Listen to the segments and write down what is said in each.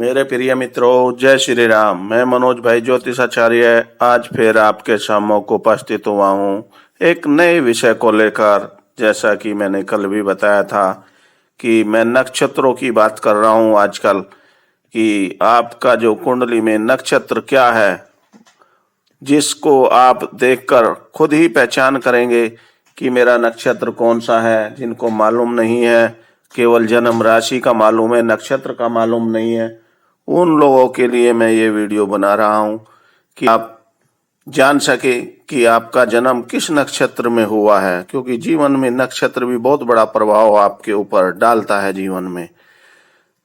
मेरे प्रिय मित्रों, जय श्री राम। मैं मनोज भाई ज्योतिषाचार्य आज फिर आपके सम्मुख उपस्थित हुआ हूँ एक नए विषय को लेकर। जैसा कि मैंने कल भी बताया था कि मैं नक्षत्रों की बात कर रहा हूँ आजकल, कि आपका जो कुंडली में नक्षत्र क्या है, जिसको आप देखकर खुद ही पहचान करेंगे कि मेरा नक्षत्र कौन सा है। जिनको मालूम नहीं है, केवल जन्म राशि का मालूम है, नक्षत्र का मालूम नहीं है, उन लोगों के लिए मैं ये वीडियो बना रहा हूँ कि आप जान सके कि आपका जन्म किस नक्षत्र में हुआ है। क्योंकि जीवन में नक्षत्र भी बहुत बड़ा प्रभाव आपके ऊपर डालता है जीवन में।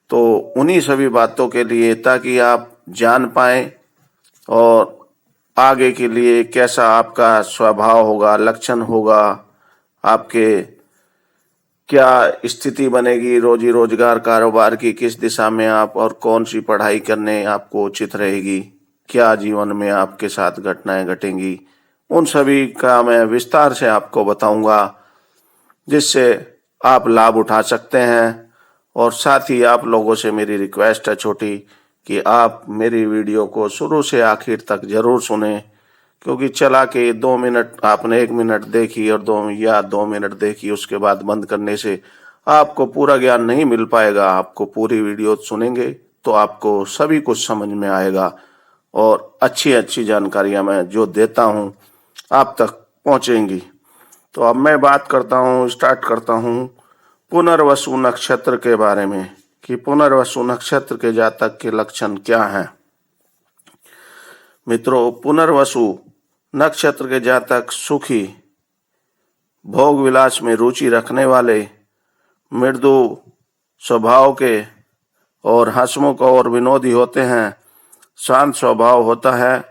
तो उन्हीं सभी बातों के लिए, ताकि आप जान पाए और आगे के लिए कैसा आपका स्वभाव होगा, लक्षण होगा, आपके क्या स्थिति बनेगी, रोजी रोजगार कारोबार की किस दिशा में आप, और कौन सी पढ़ाई करने आपको उचित रहेगी, क्या जीवन में आपके साथ घटनाएं घटेंगी, उन सभी का मैं विस्तार से आपको बताऊंगा, जिससे आप लाभ उठा सकते हैं। और साथ ही आप लोगों से मेरी रिक्वेस्ट है छोटी, कि आप मेरी वीडियो को शुरू से आखिर तक जरूर सुने। क्योंकि चला के 2 मिनट आपने 1 मिनट देखी और 2 मिनट देखी, उसके बाद बंद करने से आपको पूरा ज्ञान नहीं मिल पाएगा। आपको पूरी वीडियो सुनेंगे तो आपको सभी कुछ समझ में आएगा और अच्छी अच्छी जानकारियां मैं जो देता हूं आप तक पहुंचेंगी। तो अब मैं बात करता हूं, स्टार्ट करता हूं पुनर्वसु नक्षत्र के बारे में, कि पुनर्वसु नक्षत्र के जातक के लक्षण क्या हैं। मित्रों, पुनर्वसु नक्षत्र के जातक सुखी, भोग विलास में रुचि रखने वाले, मृदु स्वभाव के और हंसमुख और विनोदी होते हैं। शांत स्वभाव होता है।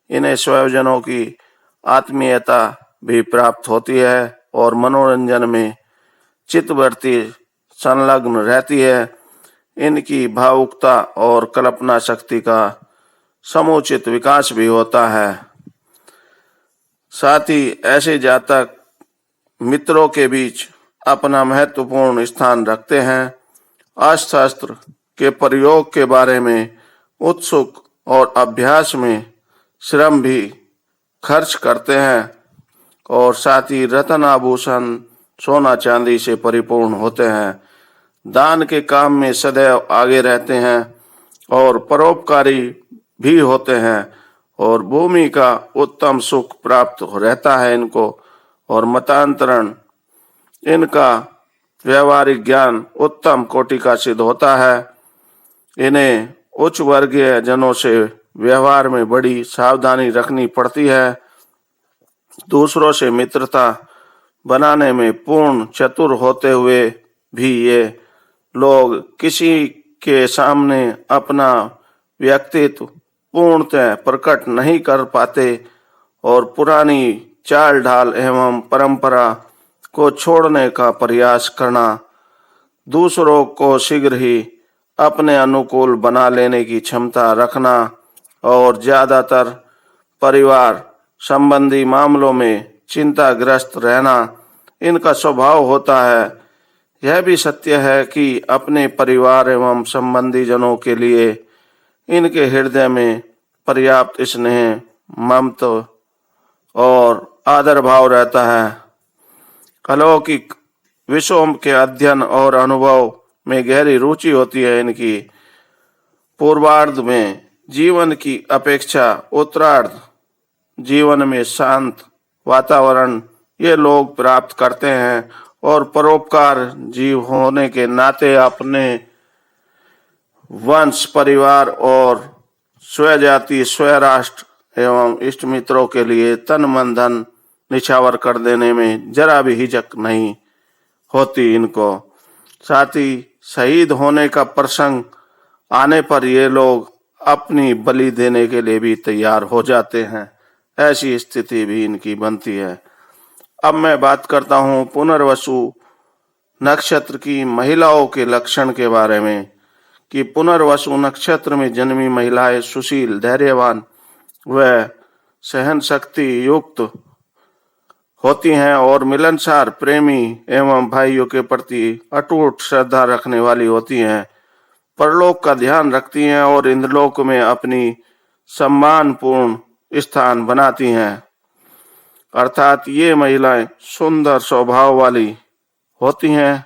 इन्हें स्वजनों की आत्मीयता भी प्राप्त होती है और मनोरंजन में चित्तवृत्ति संलग्न रहती है। इनकी भावुकता और कल्पना शक्ति का समुचित विकास भी होता है। साथ ही ऐसे जातक मित्रों के बीच अपना महत्वपूर्ण स्थान रखते हैं। अस्त्र के प्रयोग के बारे में उत्सुक और अभ्यास में श्रम भी खर्च करते हैं। और साथ ही रत्न आभूषण सोना चांदी से परिपूर्ण होते हैं। दान के काम में सदैव आगे रहते हैं और परोपकारी भी होते हैं। और भूमि का उत्तम सुख प्राप्त रहता है इनको। और मतांतरण, इनका व्यवहारिक ज्ञान उत्तम कोटि का सिद्ध होता है। इन्हें उच्च वर्गीय जनों से व्यवहार में बड़ी सावधानी रखनी पड़ती है। दूसरों से मित्रता बनाने में पूर्ण चतुर होते हुए भी ये लोग किसी के सामने अपना व्यक्तित्व पूर्णतः प्रकट नहीं कर पाते और पुरानी चाल ढाल एवं परंपरा को छोड़ने का प्रयास करना, दूसरों को शीघ्र ही अपने अनुकूल बना लेने की क्षमता रखना और ज्यादातर परिवार संबंधी मामलों में चिंताग्रस्त रहना इनका स्वभाव होता है। यह भी सत्य है कि अपने परिवार एवं संबंधी जनों के लिए इनके हृदय में पर्याप्त स्नेह, ममता और आदर भाव रहता है। अलौकिक विषयों के अध्ययन और अनुभव में गहरी रुचि होती है इनकी। पूर्वार्ध में जीवन की अपेक्षा उत्तरार्ध जीवन में शांत वातावरण ये लोग प्राप्त करते हैं और परोपकार जीव होने के नाते अपने वंश, परिवार और स्वजाति, स्वराष्ट्र एवं इष्ट मित्रों के लिए तन मन धन निछावर कर देने में जरा भी हिचक नहीं होती इनको। साथ ही शहीद होने का प्रसंग आने पर ये लोग अपनी बलि देने के लिए भी तैयार हो जाते हैं। ऐसी स्थिति भी इनकी बनती है। अब मैं बात करता हूँ पुनर्वसु नक्षत्र की महिलाओं के लक्षण के बारे में, कि पुनर्वसु नक्षत्र में जन्मी महिलाएं सुशील, धैर्यवान व सहन शक्ति युक्त होती हैं और मिलनसार, प्रेमी एवं भाइयों के प्रति अटूट श्रद्धा रखने वाली होती हैं। परलोक का ध्यान रखती हैं और इंद्रलोक में अपनी सम्मानपूर्ण स्थान बनाती हैं। अर्थात ये महिलाएं सुंदर स्वभाव वाली होती हैं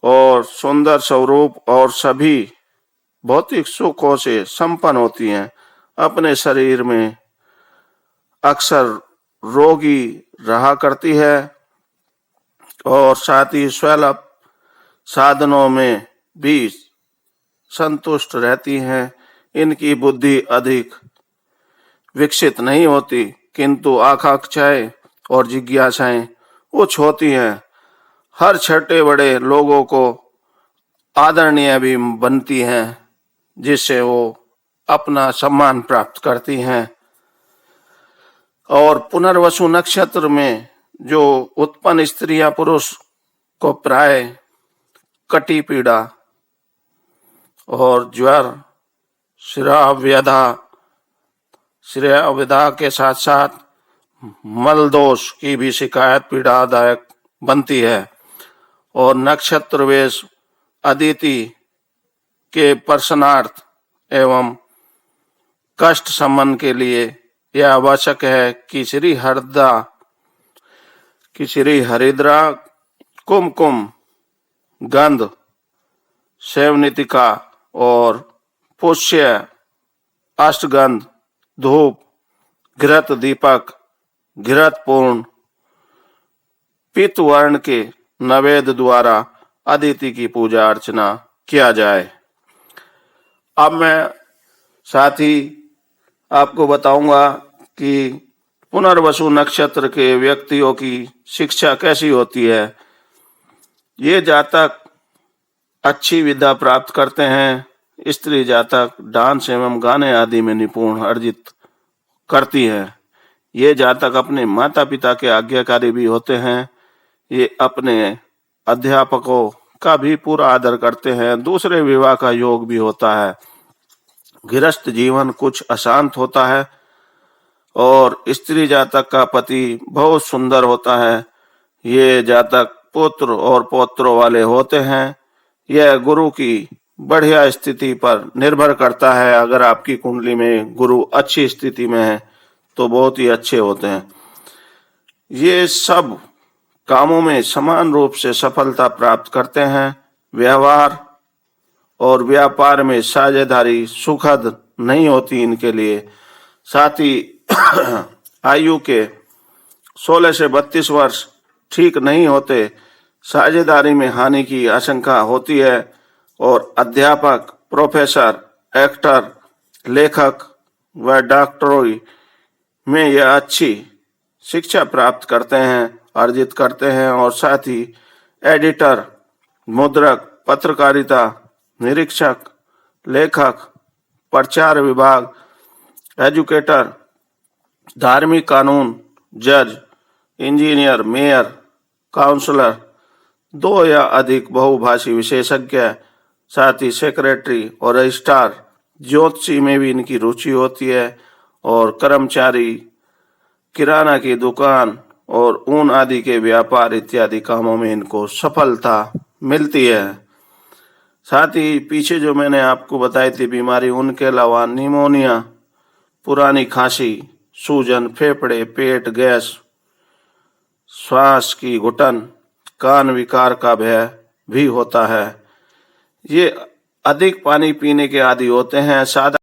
और सुंदर स्वरूप और सभी भौतिक सुखों से संपन्न होती हैं। अपने शरीर में अक्सर रोगी रहा करती है और साथ ही सुलभ साधनों में भी संतुष्ट रहती हैं। इनकी बुद्धि अधिक विकसित नहीं होती, किंतु आकांक्षाएं और जिज्ञासाएं उच्च होती हैं। हर छोटे बड़े लोगों को आदरणीय भी बनती हैं, जिससे वो अपना सम्मान प्राप्त करती हैं। और पुनर्वसु नक्षत्र में जो उत्पन्न स्त्रियां पुरुष को प्राय कटी पीड़ा और ज्वर, श्रेयव्यधा के साथ साथ मल दोष की भी शिकायत पीड़ादायक बनती है। और नक्षत्र वेश अदिति के पर्शनार्थ एवं कष्ट शमन के लिए यह आवश्यक है कि श्री हरिद्रा कुमकुम गंध सेवनितिका और पुष्य अष्टगंध धूप घृत दीपक घृत पूर्ण पीत वर्ण के नवेद द्वारा अदिति की पूजा अर्चना किया जाए। अब मैं साथ ही आपको बताऊंगा कि पुनर्वसु नक्षत्र के व्यक्तियों की शिक्षा कैसी होती है। ये जातक अच्छी विद्या प्राप्त करते हैं। स्त्री जातक डांस एवं गाने आदि में निपुण अर्जित करती है। ये जातक अपने माता पिता के आज्ञाकारी भी होते हैं। ये अपने अध्यापकों का भी पूरा आदर करते हैं। दूसरे विवाह का योग भी होता है। गृहस्थ जीवन कुछ अशांत होता है और स्त्री जातक का पति बहुत सुंदर होता है। ये जातक पुत्र और पौत्रों वाले होते हैं। यह गुरु की बढ़िया स्थिति पर निर्भर करता है। अगर आपकी कुंडली में गुरु अच्छी स्थिति में है तो बहुत ही अच्छे होते हैं। ये सब कामों में समान रूप से सफलता प्राप्त करते हैं। व्यवहार और व्यापार में साझेदारी सुखद नहीं होती इनके लिए। साथ ही आयु के 16 से 32 वर्ष ठीक नहीं होते। साझेदारी में हानि की आशंका होती है और अध्यापक, प्रोफेसर, एक्टर, लेखक व डॉक्टरों में यह अच्छी शिक्षा प्राप्त करते हैं, अर्जित करते हैं। और साथ ही एडिटर, मुद्रक, पत्रकारिता, निरीक्षक, लेखक, प्रचार विभाग, एजुकेटर, धार्मिक कानून, जज, इंजीनियर, मेयर, काउंसलर, 2 या अधिक बहुभाषी विशेषज्ञ, साथ ही सेक्रेटरी और रजिस्ट्रार, ज्योतिषी में भी इनकी रुचि होती है। और कर्मचारी, किराना की दुकान और ऊन आदि के व्यापार इत्यादि कामों में इनको सफलता मिलती है। साथ ही पीछे जो मैंने आपको बताई थी बीमारी, उनके अलावा निमोनिया, पुरानी खांसी, सूजन, फेफड़े, पेट, गैस, श्वास की घुटन, कान विकार का भय भी होता है। ये अधिक पानी पीने के आदी होते हैं। सादा